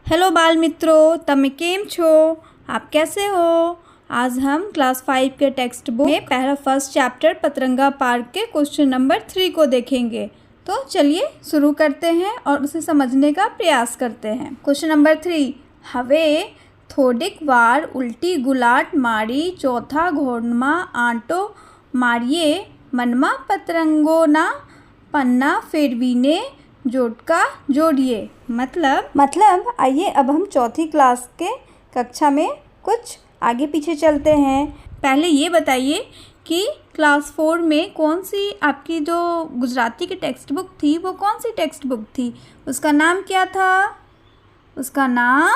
Hello बाल मित्रों, તમે કેમ છો? आप कैसे हो? आज हम क्लास 5 के टेक्स्ट बुक में पहला फर्स्ट चैप्टर पतरंगा पार्क के क्वेश्चन नंबर 3 को देखेंगे। तो चलिए शुरू करते हैं और उसे समझने का प्रयास करते हैं। क्वेश्चन नंबर 3, हवे થોડીક વાર ઉલટી ગુલાટ મારી ચોથા ઘોડમાં આંટો મારીએ મનમાં પતરંગોના પन्ना फेरवीने जोटका जोड़िए। मतलब आइए अब हम चौथी क्लास के कक्षा में कुछ आगे पीछे चलते हैं। पहले ये बताइए कि क्लास 4 में कौन सी आपकी जो गुजराती की टेक्स्ट बुक थी वो कौन सी टेक्स्ट बुक थी? उसका नाम क्या था? उसका नाम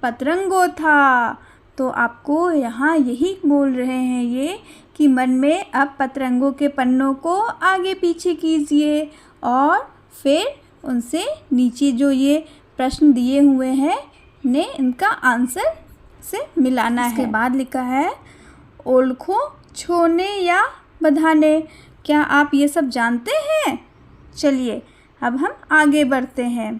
पतरंगो था। तो आपको यहाँ यही बोल रहे हैं ये कि मन में अब पतरंगों के पन्नों को आगे पीछे कीजिए और फिर उनसे नीचे जो ये प्रश्न दिए हुए हैं ने इनका आंसर से मिलाना है। इसके बाद लिखा है ओलखो छोने या बधाने। क्या आप ये सब जानते हैं? चलिए अब हम आगे बढ़ते हैं।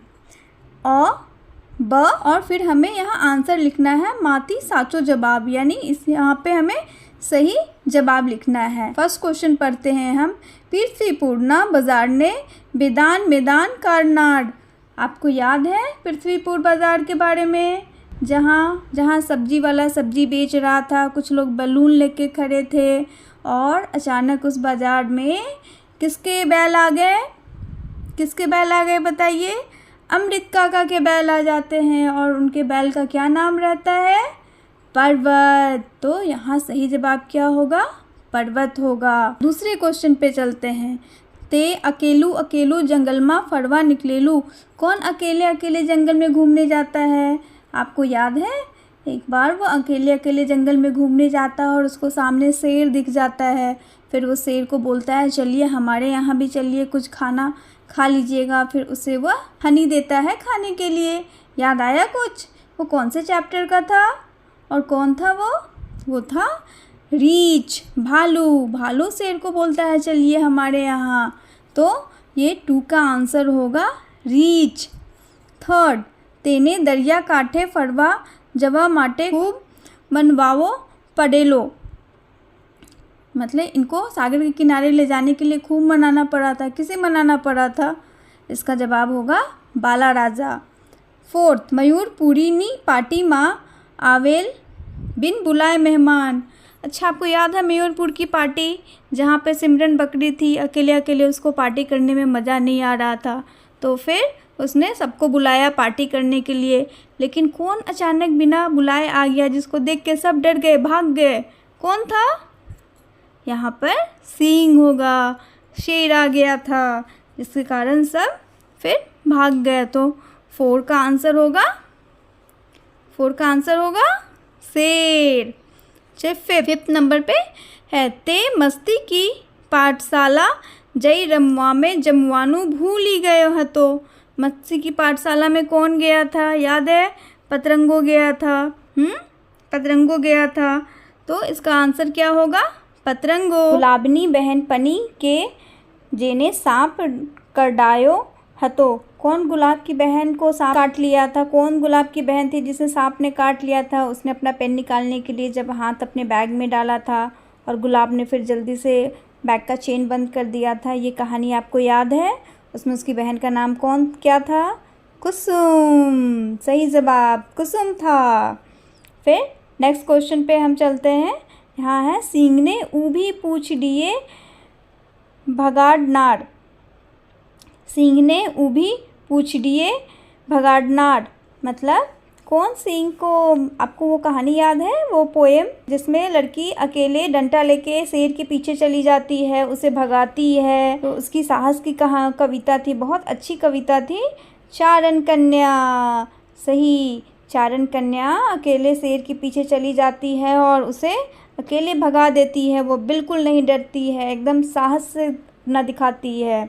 ब और फिर हमें यहाँ आंसर लिखना है माती साचो जवाब, यानी इस यहाँ पे हमें सही जवाब लिखना है। फर्स्ट क्वेश्चन पढ़ते हैं हम। पृथ्वीपुर बाजार ने बेदान मैदान कारनाड। आपको याद है पृथ्वीपुर बाज़ार के बारे में? जहाँ सब्जी वाला सब्जी बेच रहा था, कुछ लोग बलून लेके खड़े थे और अचानक उस बाज़ार में किसके बैल आ गए? किसके बैल आ गए बताइए? अमृत काका के बैल आ जाते हैं और उनके बैल का क्या नाम रहता है? पर्वत। तो यहाँ सही जवाब क्या होगा? पर्वत होगा। दूसरे क्वेश्चन पे चलते हैं। ते अकेलू अकेलू जंगल में फरवा निकलेलू। कौन अकेले अकेले जंगल में घूमने जाता है? आपको याद है एक बार वो अकेले अकेले जंगल में घूमने जाता है और उसको सामने शेर दिख जाता है। फिर वो शेर को बोलता है चलिए हमारे यहाँ भी चलिए, कुछ खाना खा लीजिएगा। फिर उसे वह हनी देता है खाने के लिए। याद आया कुछ? वो कौन से चैप्टर का था और कौन था वो? वो था रीछ, भालू शेर को बोलता है चलिए हमारे यहाँ। तो ये 2 का आंसर होगा रीछ। थर्ड, तेने दरिया कांठे फरवा जवा माटे खूब मनवावो पड़ेलो। मतलब इनको सागर के किनारे ले जाने के लिए खूब मनाना पड़ा था। किसे मनाना पड़ा था? इसका जवाब होगा बाला राजा। फोर्थ, मयूरपुरी नी पार्टी माँ आवेल बिन बुलाए मेहमान। अच्छा, आपको याद है मयूरपुर की पार्टी जहाँ पे सिमरन बकरी थी? अकेले अकेले उसको पार्टी करने में मज़ा नहीं आ रहा था, तो फिर उसने सबको बुलाया पार्टी करने के लिए। लेकिन कौन अचानक बिना बुलाए आ गया जिसको देख के सब डर गए, भाग गए? कौन था? यहाँ पर सिंह होगा, शेर आ गया था जिसके कारण सब फिर भाग गए। तो 4 का आंसर होगा शेर। फिफ्थ नंबर पे है ते मस्ती की पाठशाला जय रमवा में जमवानू भूल ही गए हो। तो मस्ती की पाठशाला में कौन गया था? याद है? पतरंगो गया था। पतरंगो गया था। तो इसका आंसर क्या होगा? पतरंगो। गुलाबनी बहन पनी के जेने सांप करडायो हतो। कौन गुलाब की बहन को सांप काट लिया था? कौन गुलाब की बहन थी जिसे सांप ने काट लिया था? उसने अपना पेन निकालने के लिए जब हाथ अपने बैग में डाला था और गुलाब ने फिर जल्दी से बैग का चेन बंद कर दिया था। ये कहानी आपको याद है? उसमें उसकी बहन का नाम क्या था? कुसुम। सही जवाब कुसुम था। फिर नेक्स्ट क्वेश्चन पे हम चलते हैं। यहाँ है सिंह ने ऊभी पूछ दिए भगाड़नाड़। सिंह ने ऊभी पूछ दिए भगाड़नाड़ मतलब कौन सिंह को? आपको वो कहानी याद है, वो पोएम जिसमें लड़की अकेले डंडा लेके शेर के पीछे चली जाती है, उसे भगाती है। तो उसकी साहस की कविता थी, बहुत अच्छी कविता थी। चारण कन्या। सही, चारण कन्या अकेले शेर के पीछे चली जाती है और उसे अकेले भगा देती है। वो बिल्कुल नहीं डरती है, एकदम साहस से न दिखाती है।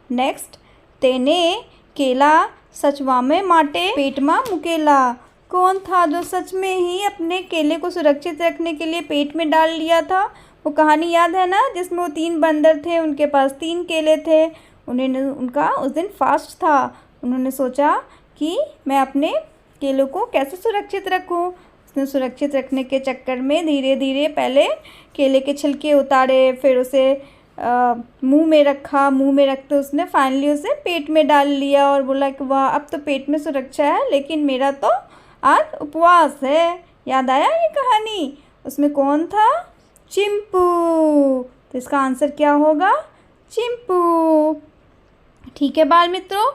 नेक्स्ट, तेने केला सचवा में माटे पेट में मुकेला। कौन था जो सच में ही अपने केले को सुरक्षित रखने के लिए पेट में डाल लिया था? वो कहानी याद है ना, जिसमें वो 3 बंदर थे, उनके पास 3 केले थे। उनका उस दिन फास्ट था। उन्होंने सोचा कि मैं अपने केलों को कैसे सुरक्षित रखूं। उसने सुरक्षित रखने के चक्कर में धीरे धीरे पहले केले के छिलके उतारे, फिर उसे मुंह में रखा, मुंह में रखते उसने फाइनली उसे पेट में डाल लिया और बोला कि वाह अब तो पेट में सुरक्षा है, लेकिन मेरा तो आज उपवास है। याद आया ये कहानी? उसमें कौन था? चिंपू। तो इसका आंसर क्या होगा? चिंपू। ठीक है बाल मित्रों,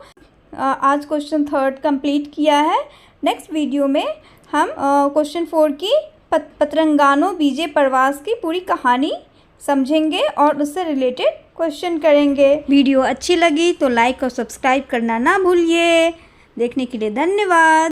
आज क्वेश्चन 3 कंप्लीट किया है। नेक्स्ट वीडियो में हम क्वेश्चन 4 की पतरंगानो बीजे प्रवास की पूरी कहानी समझेंगे और उससे रिलेटेड क्वेश्चन करेंगे। वीडियो अच्छी लगी तो लाइक और सब्सक्राइब करना ना भूलिए। देखने के लिए धन्यवाद।